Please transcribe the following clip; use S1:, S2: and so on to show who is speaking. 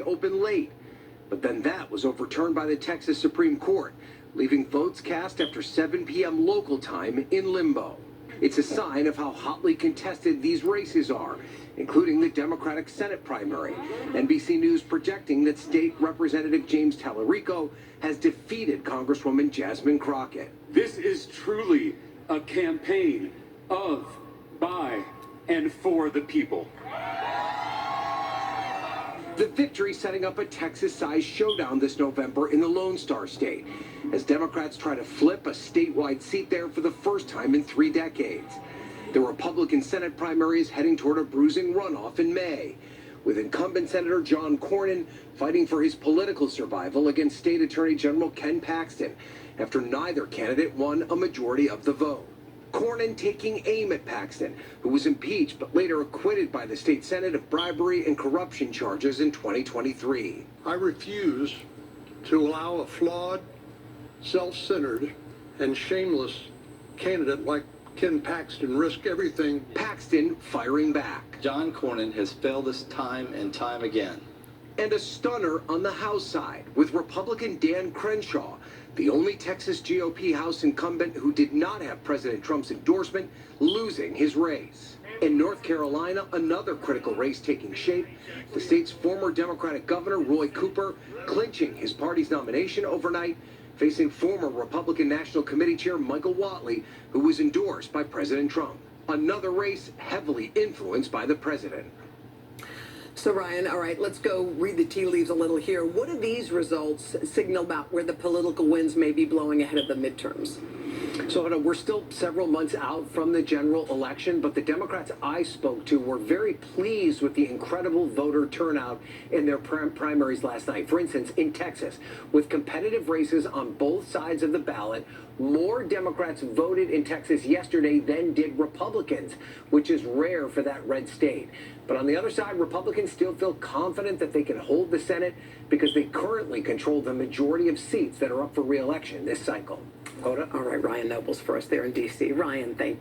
S1: Tuesday opened late. But then that was overturned by the Texas Supreme Court, leaving votes cast after 7 p.m. local time in limbo. It's a sign of how hotly contested these races are, including the Democratic Senate primary. NBC News projecting that State Representative James Tallarico has defeated Congresswoman Jasmine Crockett.
S2: This is truly a campaign of, by, and for the people.
S1: The victory setting up a Texas-sized showdown this November in the Lone Star State, as Democrats try to flip a statewide seat there for the first time in 3 decades. The Republican Senate primary is heading toward a bruising runoff in May, with incumbent Senator John Cornyn fighting for his political survival against State Attorney General Ken Paxton, after neither candidate won a majority of the vote. Cornyn taking aim at Paxton, who was impeached but later acquitted by the state Senate of bribery and corruption charges in 2023.
S3: I refuse to allow a flawed, self-centered, and shameless candidate like Ken Paxton risk everything.
S1: Paxton firing back.
S4: John Cornyn has failed us time and time again.
S1: And a stunner on the House side, with Republican Dan Crenshaw, the only Texas GOP House incumbent who did not have President Trump's endorsement, losing his race. In North Carolina, another critical race taking shape, the state's former Democratic governor, Roy Cooper, clinching his party's nomination overnight, facing former Republican National Committee Chair Michael Whatley, who was endorsed by President Trump. Another race heavily influenced by the president.
S5: So, Ryan, all right, let's go read the tea leaves a little here. What do these results signal about where the political winds may be blowing ahead of the midterms?
S1: So, we're still several months out from the general election, but the Democrats I spoke to were very pleased with the incredible voter turnout in their primaries last night. For instance, in Texas, with competitive races on both sides of the ballot, more Democrats voted in Texas yesterday than did Republicans, which is rare for that red state. But on the other side, Republicans still feel confident that they can hold the Senate because they currently control the majority of seats that are up for re-election this cycle.
S5: All right, Ryan Nobles for us there in D.C. Ryan, thank you.